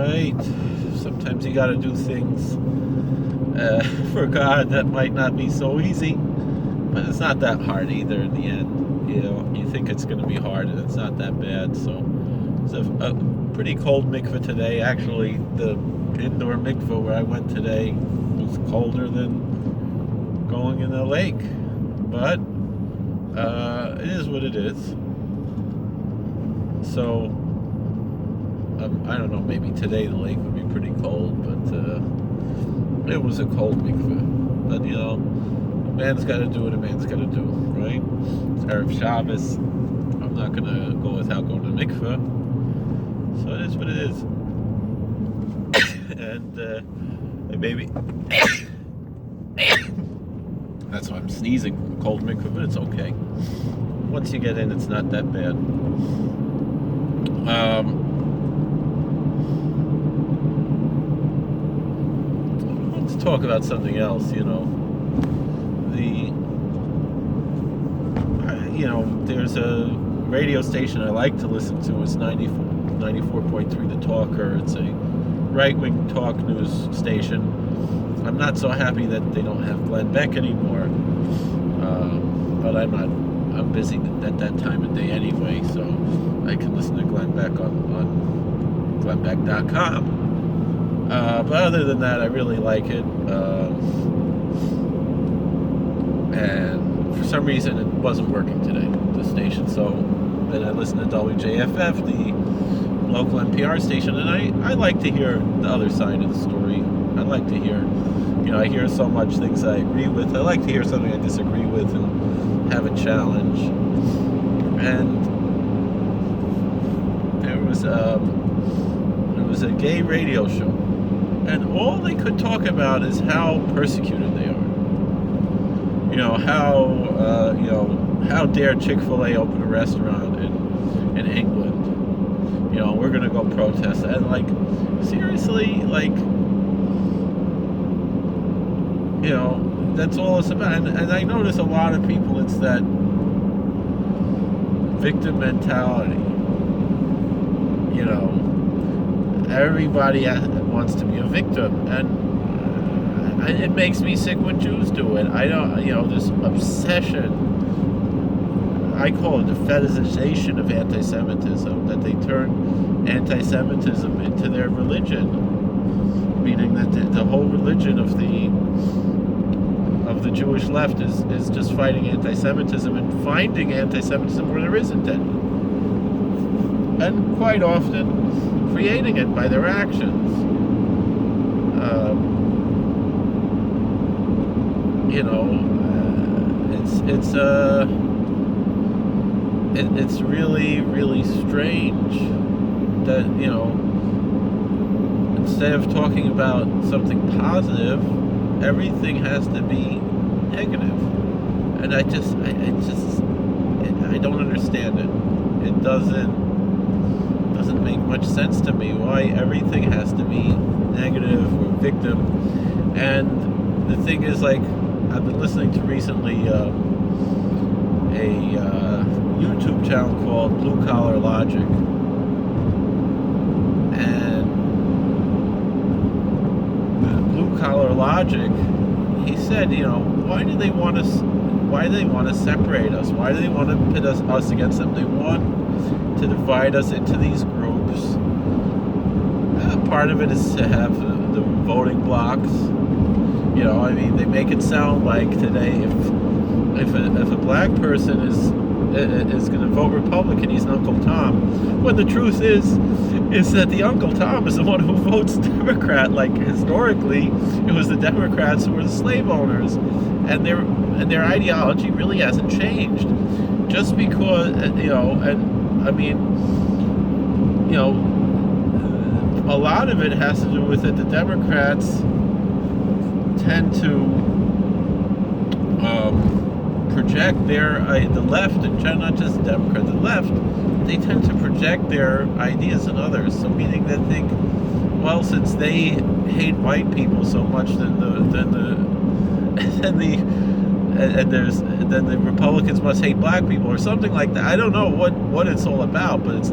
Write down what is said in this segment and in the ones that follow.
right? Sometimes you got to do things for God that might not be so easy, but it's not that hard either in the end. You know, you think it's going to be hard, and it's not that bad. So it's a pretty cold mikveh today. Actually, the indoor mikveh where I went today was colder than going in the lake, but it is what it is. So I don't know, maybe today the lake would be pretty cold, but it was a cold mikveh. But you know, a man's got to do what a man's got to do, right? It's Erev Shabbos. I'm not going to go without going to mikveh. So it is what it is. And maybe that's why I'm sneezing. Cold mikveh, but it's okay. Once you get in, it's not that bad. Let's talk about something else. You know, there's a radio station I like to listen to. It's 94.3 The Talker. It's a right-wing talk news station. I'm not so happy that they don't have Glenn Beck anymore, but I'm busy at that time of day anyway, so I can listen to Glenn Beck on glennbeck.com. But other than that, I really like it. And for some reason, it wasn't working today, the station. So then I listened to WJFF, the local NPR station, and I like to hear the other side of the story. I like to hear, I hear so much things I agree with. I like to hear something I disagree with and have a challenge. And there was a gay radio show, and all they could talk about is how persecuted they are. How dare Chick-fil-A open a restaurant in England? We're gonna go protest. And seriously, that's all it's about. And I notice a lot of people, it's that victim mentality. Everybody wants to be a victim, and it makes me sick when Jews do it. I don't, this obsession, I call it the fetishization of anti-Semitism, that they turn anti-Semitism into their religion, meaning that the whole religion of the Jewish left is just fighting anti-Semitism and finding anti-Semitism where there isn't any. And quite often creating it by their actions. It's really, really strange that, instead of talking about something positive, everything has to be negative. And I don't understand it. It doesn't make much sense to me why everything has to be negative or victim. And the thing is, I've been listening to recently a YouTube channel called Blue Collar Logic, and Blue Collar Logic, he said, why do they want to separate us? Why do they want to pit us against them? They want to divide us into these groups. Part of it is to have the voting blocks. They make it sound like today, if a black person is going to vote Republican, he's an Uncle Tom. When the truth is that the Uncle Tom is the one who votes Democrat. Historically, it was the Democrats who were the slave owners, and their ideology really hasn't changed. Just because, a lot of it has to do with it. The Democrats tend to project the left, and not just Democrats, the left, they tend to project their ideas on others. So meaning they think, well, since they hate white people so much, then the Republicans must hate black people or something like that. I don't know what it's all about, but it's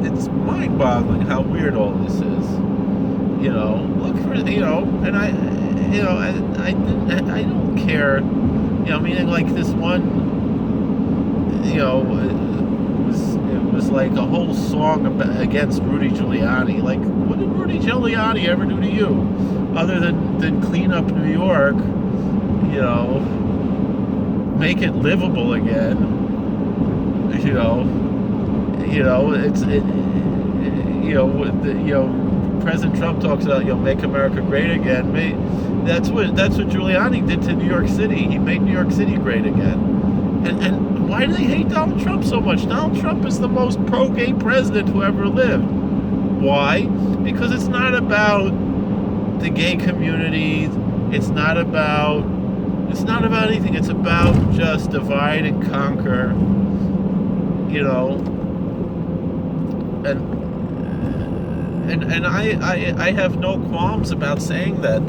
it's mind-boggling how weird all this is. Look for and I don't care. Meaning like this one. It was like a whole song against Rudy Giuliani. Like, what did Rudy Giuliani ever do to you, other than clean up New York? Make it livable again. President Trump talks about make America great again. That's what Giuliani did to New York City. He made New York City great again. And why do they hate Donald Trump so much? Donald Trump is the most pro-gay president who ever lived. Why? Because it's not about the gay community. It's not about anything. It's about just divide and conquer. And I have no qualms about saying that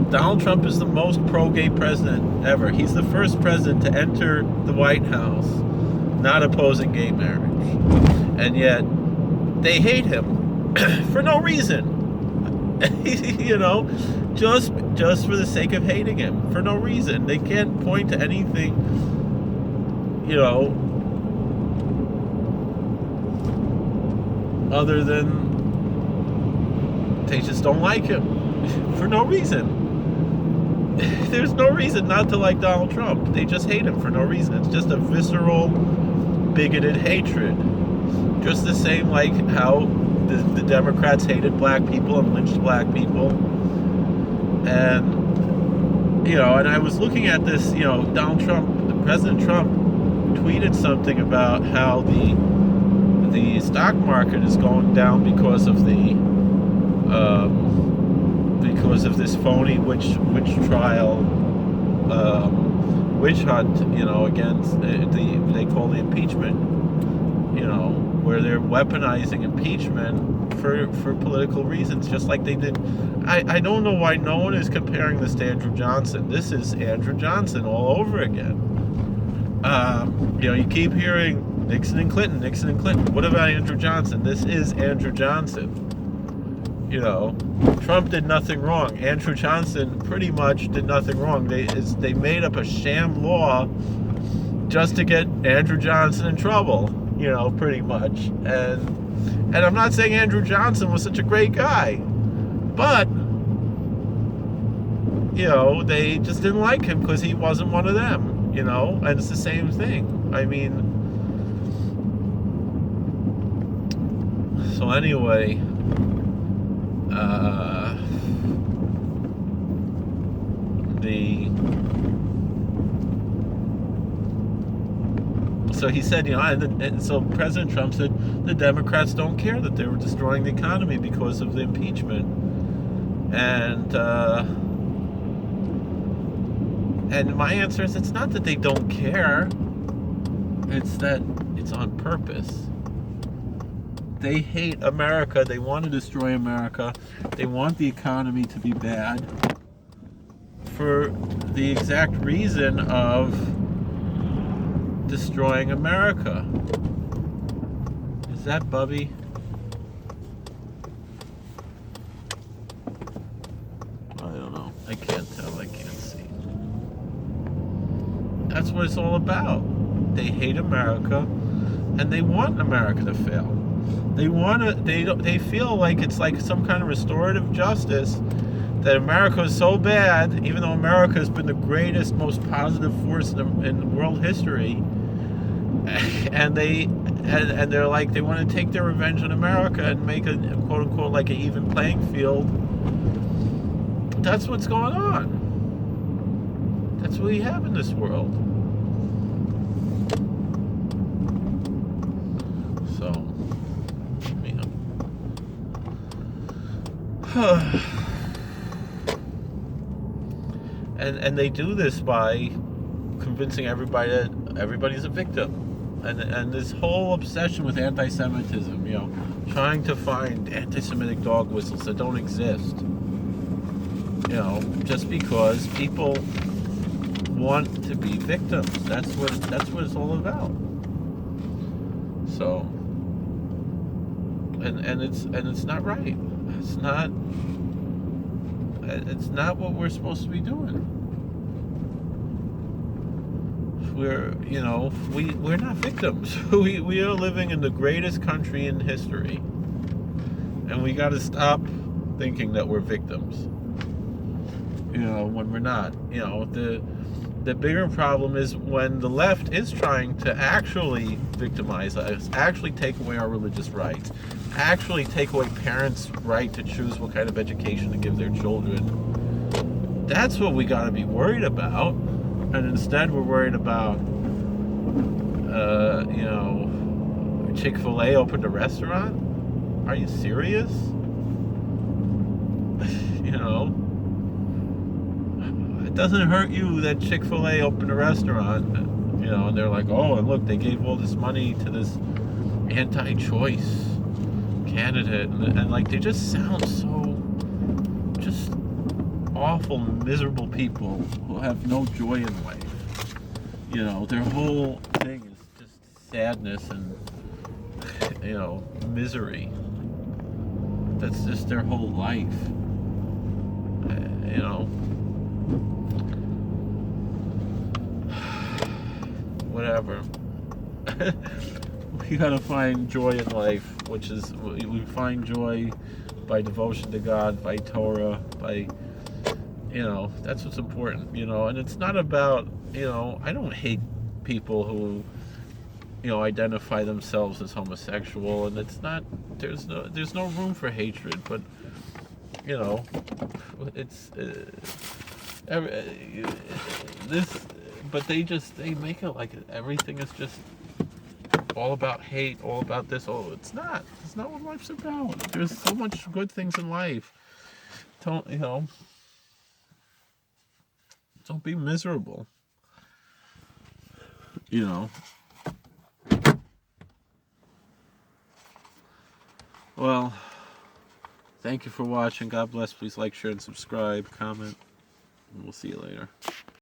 Donald Trump is the most pro-gay president ever. He's the first president to enter the White House not opposing gay marriage. And yet, they hate him for no reason. Just for the sake of hating him. For no reason. They can't point to anything, other than they just don't like him. For no reason. There's no reason not to like Donald Trump. They just hate him for no reason. It's just a visceral, bigoted hatred. Just the same like how the Democrats hated black people and lynched black people. And, and I was looking at this, Donald Trump, President Trump tweeted something about how the stock market is going down because of this phony witch trial, witch hunt, against they call the impeachment, where they're weaponizing impeachment for political reasons, just like they did. I don't know why no one is comparing this to Andrew Johnson. This is Andrew Johnson all over again. You keep hearing Nixon and Clinton. What about Andrew Johnson? This is Andrew Johnson. Trump did nothing wrong. Andrew Johnson pretty much did nothing wrong. They made up a sham law just to get Andrew Johnson in trouble, pretty much. And I'm not saying Andrew Johnson was such a great guy, but they just didn't like him because he wasn't one of them, and it's the same thing. I mean, so anyway, so he said, and so President Trump said the Democrats don't care that they were destroying the economy because of the impeachment, and my answer is, it's not that they don't care, it's that it's on purpose. They hate America. They want to destroy America. They want the economy to be bad for the exact reason of destroying America. Is that Bubby? I don't know. I can't tell. I can't see. That's what it's all about. They hate America, and they want America to fail. They feel like it's like some kind of restorative justice, that America is so bad, even though America has been the greatest, most positive force in world history, and they're like, they want to take their revenge on America and make a quote unquote like an even playing field. That's what's going on. That's what we have in this world. So, and they do this by convincing everybody that everybody's a victim, and this whole obsession with anti-Semitism, trying to find anti-Semitic dog whistles that don't exist, just because people want to be victims. That's what it's all about. So, and it's not right. It's not what we're supposed to be doing. We're not victims. We are living in the greatest country in history, and we got to stop thinking that we're victims. When we're not. The bigger problem is when the left is trying to actually victimize us, actually take away our religious rights, actually take away parents' right to choose what kind of education to give their children. That's what we got to be worried about. And instead we're worried about, Chick-fil-A opened a restaurant? Are you serious? It doesn't hurt you that Chick-fil-A opened a restaurant, and they're like, oh, and look, they gave all this money to this anti-choice candidate, and like, they just sound so just awful, miserable people who have no joy in life. Their whole thing is just sadness and, misery. That's just their whole life. Whatever. We gotta find joy in life, which is, we find joy by devotion to God, by Torah, by, that's what's important, and it's not about, I don't hate people who, identify themselves as homosexual, and it's not, there's no room for hatred, but, it's, this, but they make it like everything is just all about hate, all about this. Oh, it's not what life's about. There's so much good things in life. Don't be miserable. Well, thank you for watching. God bless. Please like, share, and subscribe, comment, and we'll see you later.